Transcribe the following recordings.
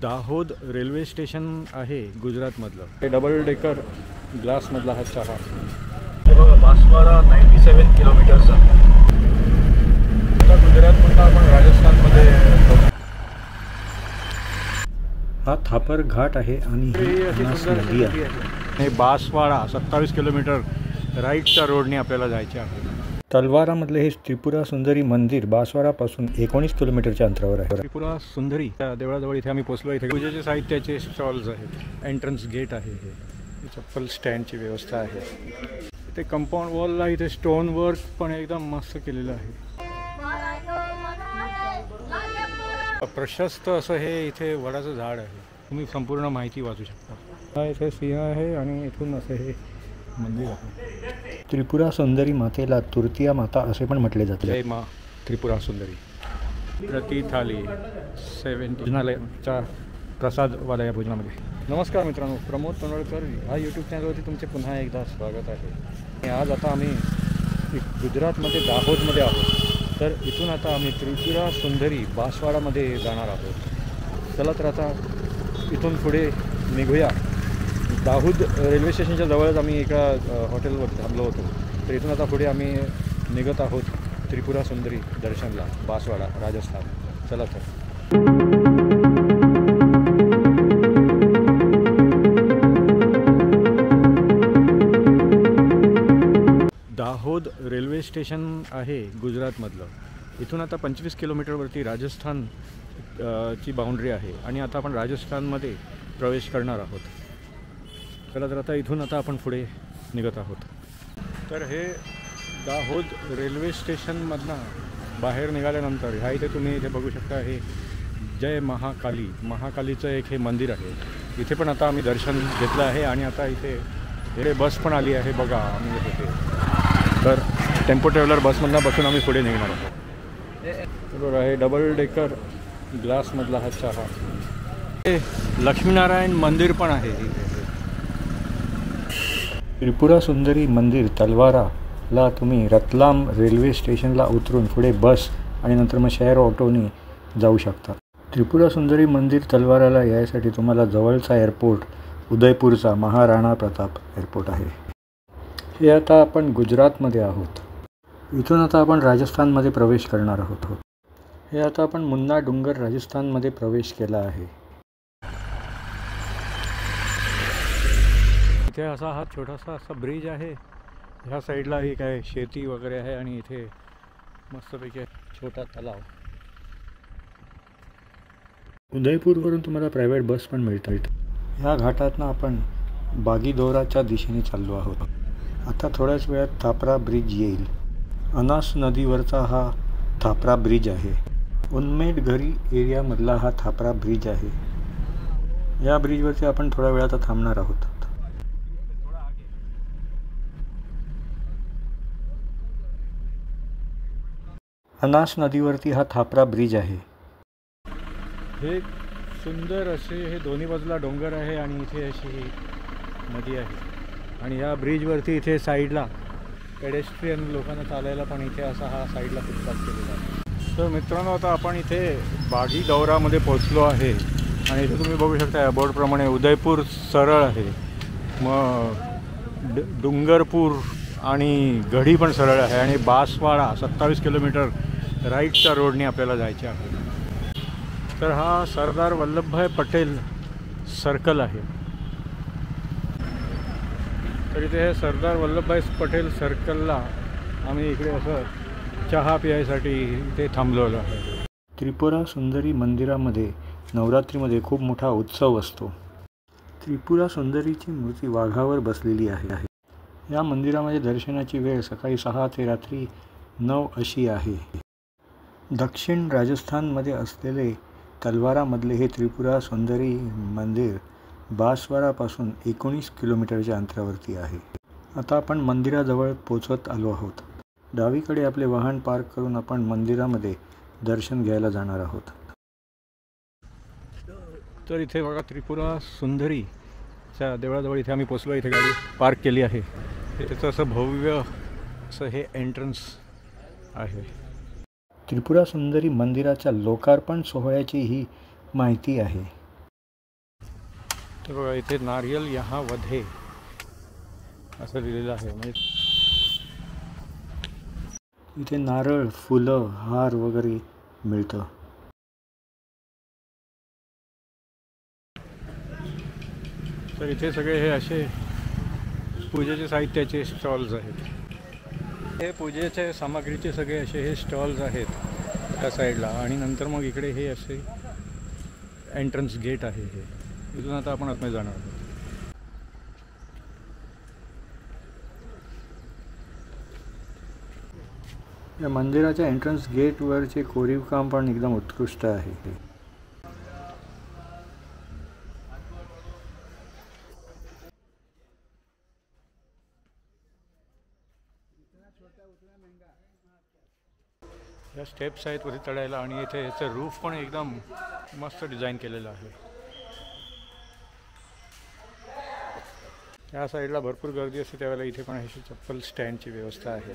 Dahod railway station आहे गुजरातमधलं. हे double decker ग्लासमधला हा चहा. बासवाडा 97 किलोमीटरचा. आता गुजरातमधला आपण राजस्थानमध्ये. हा थापर घाट आहे आणि नदी आहे. हे बासवाडा 27 किलोमीटर राईटच्या रोडने आपल्याला जायचे आहे. तलवारामधले हे त्रिपुरा सुंदरी मंदिर बासवाडापासून 19 किलोमीटरच्या अंतरावर आहे. त्रिपुरा सुंदरी त्या देवळाजवळ इथे आम्ही पोहोचलो. इथे पूजेचे साहित्याचे स्टॉल्स आहेत. एंट्रन्स गेट आहे. हे चप्पल स्टँडची व्यवस्था आहे. इथे कंपाऊंड वॉलला इथे स्टोन वर्क पण एकदम मस्त केलेलं आहे. प्रशस्त असं हे इथे वडाचं झाड आहे. तुम्ही संपूर्ण माहिती वाचू शकता. हा इथे सिंह आहे आणि इथून असं हे मंदिर आहे. त्रिपुरा सुंदरी मातेला तृतीया माता असे पण म्हटले जाते. जय मा त्रिपुरा सुंदरी. प्रति थाली 70 भोजनालयाच्या प्रसादवाला या भोजनामध्ये. नमस्कार मित्रांनो, प्रमोद तोंडवळकर हा यूट्यूब चॅनलवरती तुमचे पुन्हा एकदा स्वागत आहे. आणि आज आता आम्ही गुजरातमध्ये दाहोदमध्ये आहोत. तर इथून आता आम्ही त्रिपुरा सुंदरी बासवाडामध्ये जाणार आहोत. चला तर आता इथून पुढे निघूया. दाहोद रेल्वे स्टेशनच्या जवळच आम्ही एका हॉटेलवर थांबलो होतो. तर इथून आता पुढे आम्ही निघत आहोत त्रिपुरा सुंदरी दर्शनला, बासवाडा, राजस्थान. चला तर. दाहोद रेल्वे स्टेशन आहे गुजरातमधलं. इथून आता 25 किलोमीटरवरती राजस्थान ची बाउंड्री आहे आणि आता आपण राजस्थानमध्ये प्रवेश करणार आहोत. चला तर आता इथून आता आपण पुढे निघत आहोत. तर हे दाहोद रेल्वे स्टेशनमधनं बाहेर निघाल्यानंतर ह्या इथे तुम्ही इथे बघू शकता. हे जय महाकालीचं एक हे मंदिर आहे. इथे पण आता आम्ही दर्शन घेतलं आहे आणि आता इथे बस पण आली आहे बघा. आम्ही इथे तर टेम्पो ट्रॅव्हलर बसमधनं बसून आम्ही पुढे निघणार आहोत. बरोबर आहे. डबल डेकर ग्लासमधला हा चहा. हे लक्ष्मीनारायण मंदिर पण आहे. त्रिपुरा सुंदरी मंदिर तलवाराला तुम्ही रतलाम रेल्वे स्टेशनला उतरून पुढे बस आणि नंतर मग शेअर ऑटोनी जाऊ शकता. त्रिपुरा सुंदरी मंदिर तलवाराला यायसाठी तुम्हाला जवळचा एअरपोर्ट उदयपूरचा महाराणा प्रताप एअरपोर्ट आहे. हे आता आपण गुजरातमध्ये आहोत. इथून आता आपण राजस्थानमध्ये प्रवेश करणार आहोत. हे आता आपण मुन्ना डोंगर राजस्थानमध्ये प्रवेश केला आहे. इथे असा हा छोटासा असा ब्रिज आहे. ह्या साईडला ही काय शेती वगैरे आहे आणि इथे मस्तपैकी छोटा तलाव. उदयपूरवरून तुम्हाला प्रायव्हेट बस पण मिळतात. ह्या घाटातनं आपण बागीदोराच्या दिशेने चाललो आहोत. आता थोड्याच वेळात थापरा ब्रिज येईल. अनास नदीवरचा हा थापरा ब्रिज आहे. उन्मेडघरी एरियामधला हा थापरा ब्रिज आहे. या ब्रिजवरती आपण थोड्या वेळात थांबणार आहोत. अनास नदीवरती हा थापरा ब्रिज आहे. हे सुंदर असे हे दोन्ही बाजूला डोंगर आहे आणि इथे अशी नदी आहे. आणि या ब्रिजवरती इथे साईडला पेडेस्ट्रियन लोकांना चालायला पण इथे असा हा साईडला फुटपाथ केलेला आहे. तर मित्रांनो, आता आपण इथे बागीदौरामध्ये पोहोचलो आहे आणि इथे तुम्ही बघू शकता बोर्डप्रमाणे उदयपूर सरळ आहे. मग डुंगरपूर आणि गढी पण सरळ आहे आणि बासवाडा 27 किलोमीटर राईटच्या रोडने आपल्याला जायचे आहे. तर हा सरदार वल्लभभाई पटेल सर्कल आहे. तर इथे हे सरदार वल्लभभाई पटेल सर्कलला आम्ही इकडे असं चहा प्यायसाठी इथे थांबलेलो आहे. त्रिपुरा सुंदरी मंदिरामध्ये नवरात्रीमध्ये खूप मोठा उत्सव असतो. त्रिपुरा सुंदरीची मूर्ती वाघावर बसलेली आहे. या मंदिरामध्ये दर्शनाची वेळ सकाळी 6 ते रात्री 9 अशी आहे. दक्षिण राजस्थानमध्ये असलेले तलवारामधले हे त्रिपुरा सुंदरी मंदिर बासवाडापासून 19 किलोमीटरच्या अंतरावरती आहे. आता आपण मंदिराजवळ पोचत आलो आहोत. डावीकडे आपले वाहन पार्क करून आपण मंदिरामध्ये दर्शन घ्यायला जाणार आहोत. तर इथे बघा त्रिपुरा सुंदरीच्या देवळाजवळ इथे आम्ही पोचलो. इथे गाडी पार्क केली आहे. त्याचं असं भव्य असं हे एंट्रन्स आहे. त्रिपुरा सुंदरी मंदिराच्या लोकार्पण सोहळ्याची ही माहिती आहे. तर बघा इथे नारियल यहाँ वधे असं लिहिलेलं आहे. म्हणजे इथे नारळ, फुलं, हार वगैरे मिळतं. तर इथे सगळे हे असे पूजेचे साहित्याचे स्टॉल्स आहेत. हे पूजेच्या सामग्रीचे सगळे असे हे स्टॉल्स आहेत त्या साईडला. आणि नंतर मग इकडे हे असे एंट्रन्स गेट आहे. हे इथून आता आपण आतमध्ये जाणार आहोत. या मंदिराच्या एंट्रन्स गेटवरचे कोरीव काम पण एकदम उत्कृष्ट आहे. या स्टेप्स आहेत वरती चढायला आणि इथे याचं रूफ पण एकदम मस्त डिझाईन केलेलं आहे. या साईडला भरपूर गर्दी असते त्यावेळेला इथे पण अशी चप्पल स्टँडची व्यवस्था आहे.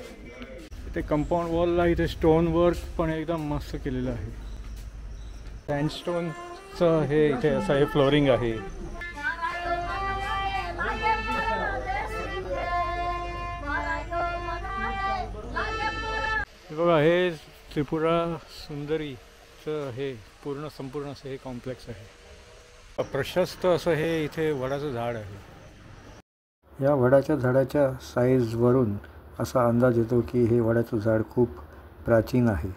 इथे कंपाऊंड वॉलला इथे स्टोन वर्क पण एकदम मस्त केलेलं आहे. सँडस्टोनचं हे इथे असं हे फ्लोरिंग आहे. बघा हे त्रिपुरा सुंदरीचं हे संपूर्ण असं हे कॉम्प्लेक्स आहे. प्रशस्त असं हे इथे वडाचं झाड आहे. या वडाच्या झाडाच्या साईजवरून असा अंदाज येतो की हे वडाचं झाड खूप प्राचीन आहे.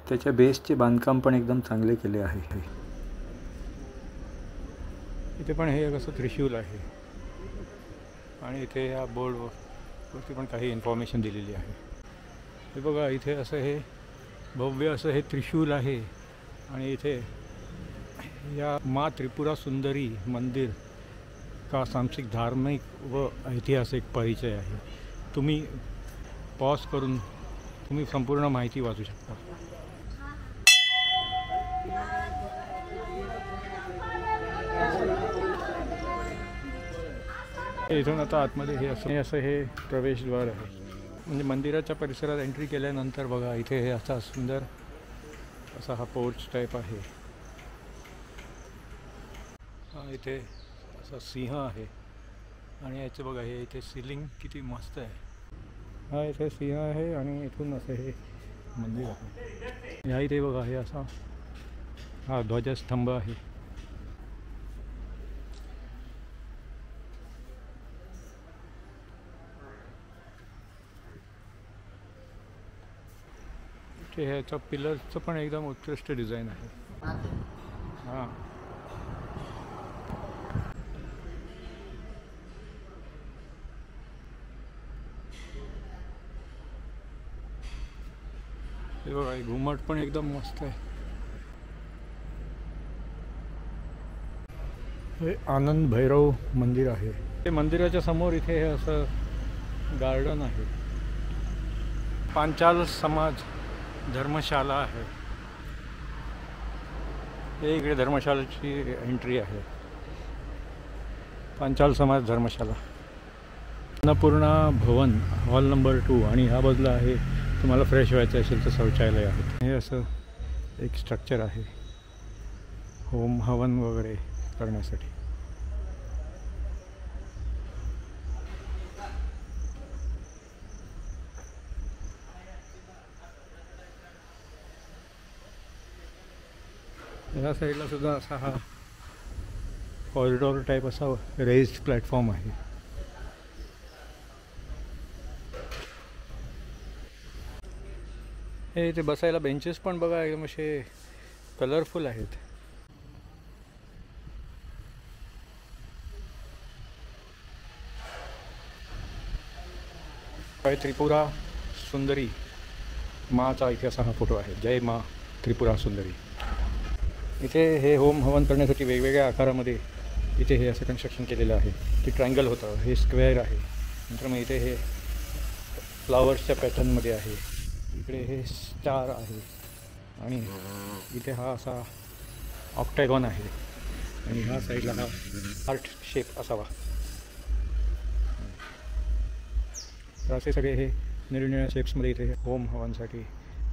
त्याच्या बेसचे बांधकाम पण एकदम चांगले केले आहे. इथे पण हे कसं त्रिशूल आहे आणि इथे या बोर्डवरती पण काही इन्फॉर्मेशन दिलेली आहे. हे बघा इथे असं हे भव्य असं हे त्रिशूल आहे आणि इथे या माँ त्रिपुरा सुंदरी मंदिर का सांस्कृतिक धार्मिक व ऐतिहासिक परिचय आहे. तुम्ही पॉज करून तुम्ही संपूर्ण माहिती वाचू शकता. इथून आता आतमध्ये हे असं हे प्रवेशद्वार आहे. म्हणजे मंदिराच्या परिसरात एंट्री केल्यानंतर बघा इथे हे असा सुंदर असा हा पोर्च टाईप आहे. इथे असा सिंह आहे आणि याचं बघा हे इथे सिलिंग किती मस्त आहे. हा इथे सिंह आहे आणि इथून असं हे मंदिर आहे. ह्या इथे बघा हे असा हा ध्वजस्तंभ आहे. ते ह्याचं पिलरचं पण एकदम उत्कृष्ट डिझाईन आहे. हां हे बघा घुमट पण एकदम मस्त आहे. हे आनंद भैरव मंदिर आहे. ते मंदिराच्या समोर इथे हे असं गार्डन आहे. पांचाल समाज धर्मशाला आहे. हे इकडे धर्मशालाची एंट्री आहे. पांचाल समाज धर्मशाला. अन्नपूर्णा भवन हॉल नंबर 2 आणि हा बाजूला आहे तुम्हाला फ्रेश व्हायचं असेल तर शौचालय आहे. हे असं एक स्ट्रक्चर आहे होम हवन वगैरे करण्यासाठी. या साईडला सुद्धा असा हा कॉरिडॉर टाईप असा रेज्ड प्लॅटफॉर्म आहे. हे इथे बसायला बेंचेस पण बघा एकदम असे कलरफुल आहेत. त्रिपुरा सुंदरी माँचा इथे असा हा फोटो आहे. जय माँ त्रिपुरा सुंदरी. इथे हे होम हवन करण्यासाठी वेगवेगळ्या आकारामध्ये इथे हे असं कन्स्ट्रक्शन केलेलं आहे. ते ट्रायंगल होतं, हे स्क्वेअर आहे. नंतर मग इथे हे फ्लावर्सच्या पॅटर्नमध्ये आहे. इकडे हे स्टार आहे आणि इथे हा असा ऑक्टॅगॉन आहे आणि ह्या साईडला हा हार्ट शेप असावा. तर असे सगळे हे निरनिराळ्या शेप्समध्ये इथे होम हवनसाठी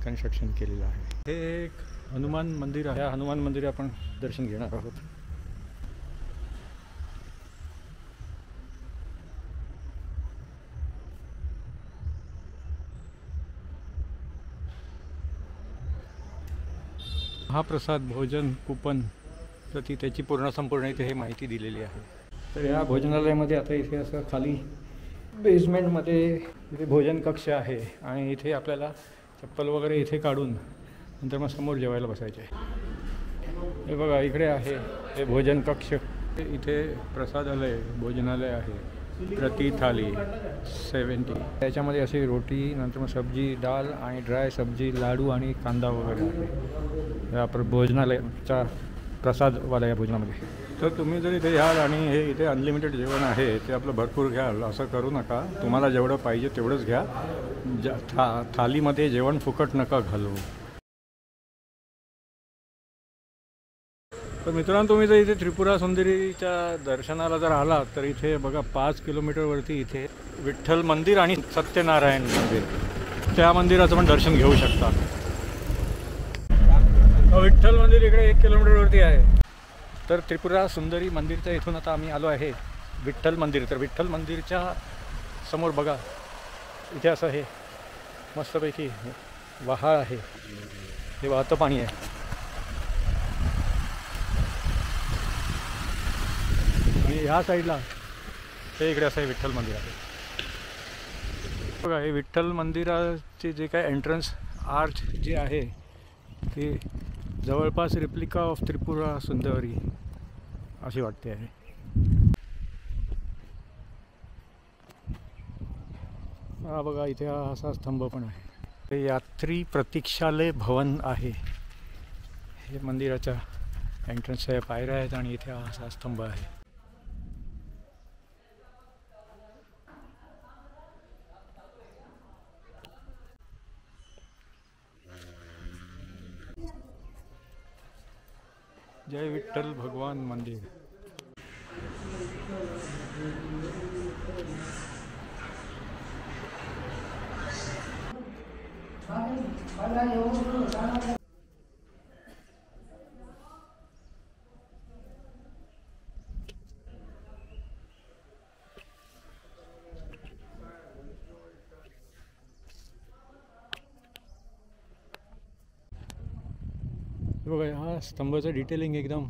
कन्स्ट्रक्शन केलेलं आहे. हे एक हनुमान मंदिर आहे. हनुमान मंदिर आपण दर्शन घेणार आहोत. महाप्रसाद भोजन कूपन प्रति त्याची संपूर्ण इथे हे माहिती दिलेली आहे. तर या भोजनालयामध्ये आता इथे असं खाली बेसमेंटमध्ये इथे भोजन कक्ष आहे आणि इथे आपल्याला चप्पल वगैरे इथे काढून नंतर मग समोर जेवायला बसायचे. हे बघा इकडे आहे हे भोजन कक्ष. इथे प्रसादालय भोजनालय आहे. प्रति थाली 70. त्याच्यामध्ये अशी रोटी नंतर मग सब्जी डाल आणि ड्राय सब्जी लाडू आणि कांदा वगैरे आहे या भोजनालयाचा प्रसादवाला या भोजनामध्ये. तर तुम्ही जर इथे याल आणि हे इथे अनलिमिटेड जेवण आहे ते आपलं भरपूर घ्याल असं करू नका. तुम्हाला जेवढं पाहिजे तेवढंच घ्या. थालीमध्ये जेवण फुकट नका घालू. तर मित्रांनो तुम्ही जर इथे त्रिपुरा सुंदरीच्या दर्शनाला जर आलात तर इथे बघा 5 किलोमीटरवरती इथे विठ्ठल मंदिर आणि सत्यनारायण मंदिर त्या मंदिराचं पण दर्शन घेऊ शकता. विठ्ठल मंदिर इकडे 1 किलोमीटरवरती आहे. तर त्रिपुरा सुंदरी मंदिरच्या इथून आता आम्ही आलो आहे विठ्ठल मंदिर. तर विठ्ठल मंदिरच्या समोर बघा इथे असं हे मस्तपैकी वहाळ आहे. हे वाहतं पाणी आहे आणि ह्या साईडला हे इकडे असं हे विठ्ठल मंदिर आहे. बघा हे विठ्ठल मंदिराचे जे काय एंट्रन्स आर्च जे आहे ते जवळपास रेप्लिका ऑफ त्रिपुरा सुंदरी अशी वाटते आहे. हा बघा इथे असा स्तंभ पण आहे. हे यात्री प्रतीक्षालय भवन आहे. हे मंदिराच्या एंट्रन्सच्या पायऱ्या आहेत आणि इथे असा स्तंभ आहे. जय विठ्ठल भगवान मंदिर. बघा हा स्तंभाचं डिटेलिंग एकदम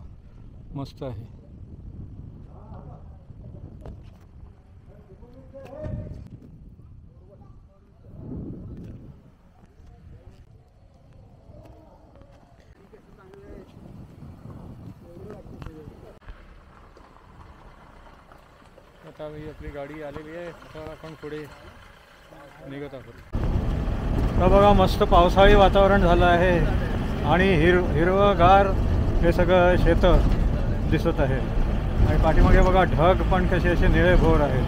मस्त आहे. आता आपली गाडी आलेली आहे. आता आपण पुढे निघत आहोत. तर बघा मस्त पावसाळी वातावरण झालं आहे आणि हिरवगार हे सगळं शेतं दिसत आहे आणि पाठीमागे बघा ढग पण कसे असे निळे भोर आहेत.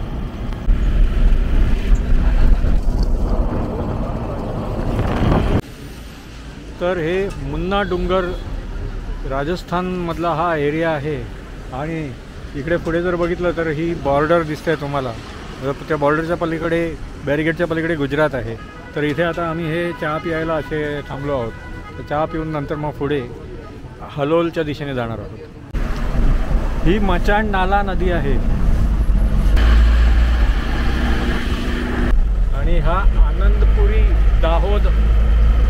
तर हे मुन्ना डोंगर राजस्थानमधला हा एरिया आहे आणि इकडे पुढे जर बघितलं तर ही बॉर्डर दिसते तुम्हाला. त्या बॉर्डरच्या पलीकडे बॅरिगेडच्या पलीकडे गुजरात आहे. तर इथे आता आम्ही हे चहा प्यायला असे थांबलो आहोत. तर चहा पिऊन नंतर मग पुढे हलोलच्या दिशेने जाणार आहोत. ही मचाण नाला नदी आहे आणि हा आनंदपुरी दाहोद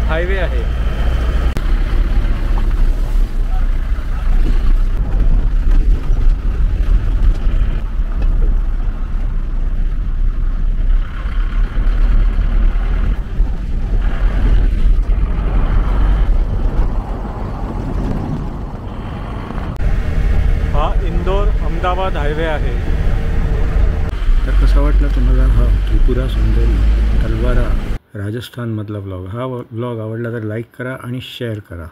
हायवे आहे. अहमदाबाद हायवे आहे. तर कसा वाटला तुम्हाला हा त्रिपुरा सुंदरी तलवारा राजस्थानमधला ब्लॉग. हा ब्लॉग आवडला तर लाईक करा आणि शेअर करा.